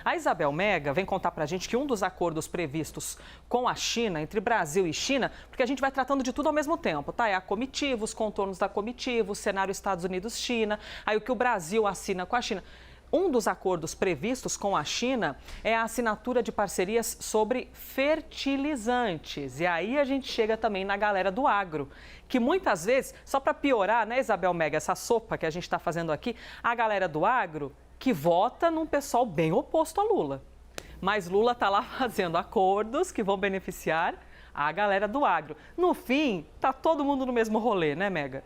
A Isabel Mega vem contar pra gente que um dos acordos previstos com a China, entre Brasil e China, porque a gente vai tratando de tudo ao mesmo tempo, tá? É a comitiva, os contornos da comitiva, o cenário Estados Unidos-China, aí o que o Brasil assina com a China. Um dos acordos previstos com a China é a assinatura de parcerias sobre fertilizantes. E aí a gente chega também na galera do agro, que muitas vezes, só para piorar, né, Isabel Mega, essa sopa que a gente está fazendo aqui, a galera do agro que vota num pessoal bem oposto a Lula. Mas Lula está lá fazendo acordos que vão beneficiar a galera do agro. No fim, tá todo mundo no mesmo rolê, né, Mega?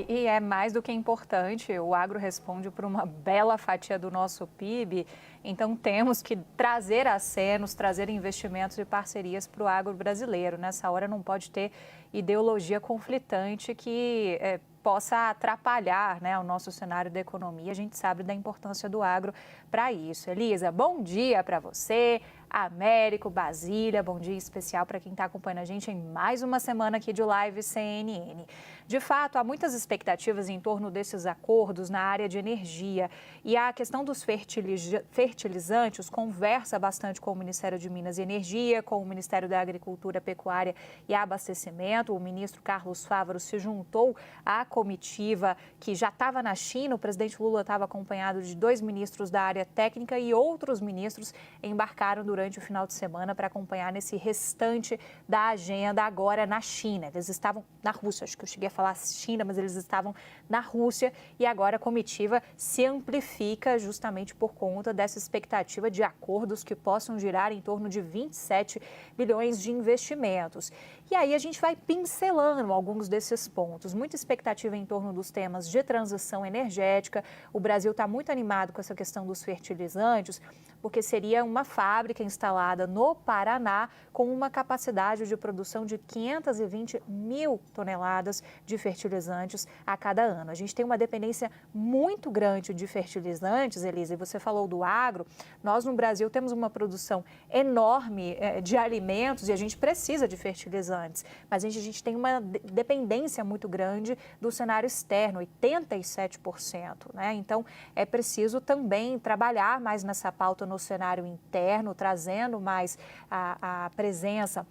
E é mais do que importante, o agro responde por uma bela fatia do nosso PIB, então temos que trazer acenos, trazer investimentos e parcerias para o agro brasileiro. Nessa hora não pode ter ideologia conflitante que possa atrapalhar, né, o nosso cenário da economia. A gente sabe da importância do agro para isso. Elisa, bom dia para você, Américo, Basília, bom dia especial para quem está acompanhando a gente em mais uma semana aqui de Live CNN. De fato, há muitas expectativas em torno desses acordos na área de energia e a questão dos fertilizantes conversa bastante com o Ministério de Minas e Energia, com o Ministério da Agricultura, Pecuária e Abastecimento. O ministro Carlos Fávaro se juntou à comitiva que já estava na China. O presidente Lula estava acompanhado de 2 ministros da área técnica e outros ministros embarcaram durante o final de semana para acompanhar nesse restante da agenda agora na China. Eles estavam na Rússia, acho que eu cheguei a falar China, mas eles estavam na Rússia e agora a comitiva se amplifica justamente por conta dessa expectativa de acordos que possam girar em torno de 27 bilhões de investimentos. E aí a gente vai pincelando alguns desses pontos. Muita expectativa em torno dos temas de transição energética. O Brasil está muito animado com essa questão dos fertilizantes, porque seria uma fábrica instalada no Paraná com uma capacidade de produção de 520 mil toneladas de fertilizantes a cada ano. A gente tem uma dependência muito grande de fertilizantes, Elisa, e você falou do agro. Nós no Brasil temos uma produção enorme de alimentos e a gente precisa de fertilizantes, mas a gente tem uma dependência muito grande do cenário externo, 87%, né? Então, é preciso também trabalhar mais nessa pauta no cenário interno, trazendo mais a presença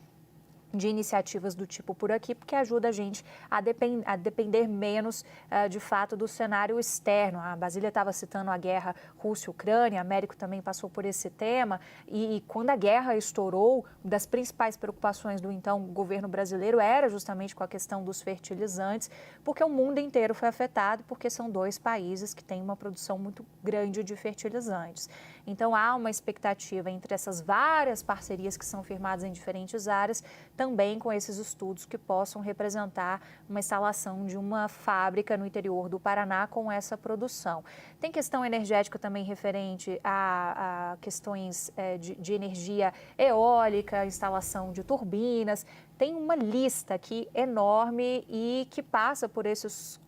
de iniciativas do tipo por aqui, porque ajuda a gente a depender menos, de fato, do cenário externo. A Basília estava citando a guerra Rússia-Ucrânia, Américo também passou por esse tema, e quando a guerra estourou, uma das principais preocupações do então governo brasileiro era justamente com a questão dos fertilizantes, porque o mundo inteiro foi afetado, porque são 2 países que têm uma produção muito grande de fertilizantes. Então, há uma expectativa entre essas várias parcerias que são firmadas em diferentes áreas, também com esses estudos que possam representar uma instalação de uma fábrica no interior do Paraná com essa produção. Tem questão energética também referente a questões de energia eólica, instalação de turbinas. Tem uma lista aqui enorme e que passa por essas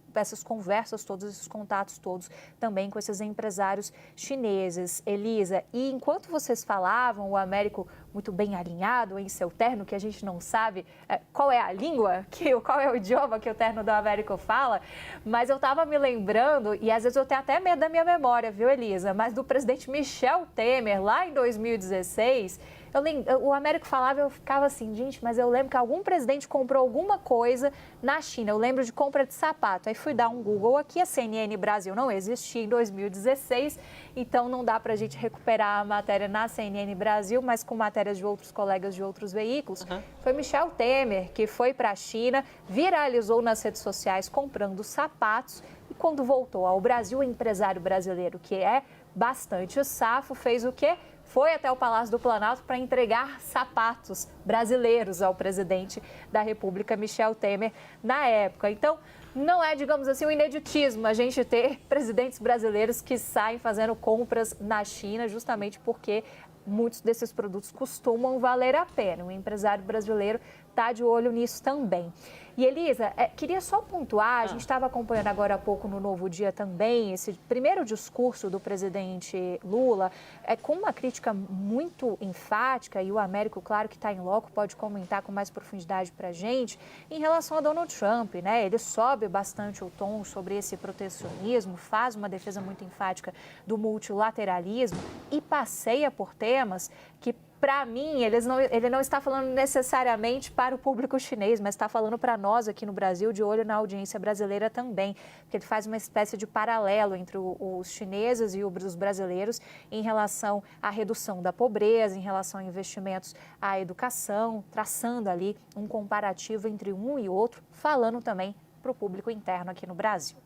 conversas todos, esses contatos todos, também com esses empresários chineses. Elisa, e enquanto vocês falavam, o Américo muito bem alinhado em seu terno, que a gente não sabe qual é a língua, qual é o idioma que o terno do Américo fala, mas eu estava me lembrando, e às vezes eu tenho até medo da minha memória, viu, Elisa, mas do presidente Michel Temer, lá em 2016, o Américo falava e eu ficava assim, gente, mas eu lembro que algum presidente comprou alguma coisa na China. Eu lembro de compra de sapato. Aí fui dar um Google aqui, a CNN Brasil não existia em 2016, então não dá para a gente recuperar a matéria na CNN Brasil, mas com matérias de outros colegas de outros veículos. Foi Michel Temer que foi para a China, viralizou nas redes sociais comprando sapatos e quando voltou ao Brasil, o empresário brasileiro, que é bastante safo, fez o quê? Foi até o Palácio do Planalto para entregar sapatos brasileiros ao presidente da República, Michel Temer, na época. Então, não é, digamos assim, um ineditismo a gente ter presidentes brasileiros que saem fazendo compras na China, justamente porque muitos desses produtos costumam valer a pena. O empresário brasileiro está de olho nisso também. E, Elisa, queria só pontuar, a gente estava acompanhando agora há pouco no Novo Dia também, esse primeiro discurso do presidente Lula, com uma crítica muito enfática, e o Américo, claro que está em loco, pode comentar com mais profundidade para a gente, em relação a Donald Trump, né? Ele sobe sobe bastante o tom sobre esse protecionismo, faz uma defesa muito enfática do multilateralismo e passeia por temas que, para mim, ele não está falando necessariamente para o público chinês, mas está falando para nós aqui no Brasil, de olho na audiência brasileira também, porque ele faz uma espécie de paralelo entre os chineses e os brasileiros em relação à redução da pobreza, em relação a investimentos à educação, traçando ali um comparativo entre um e outro, falando também para o público interno aqui no Brasil.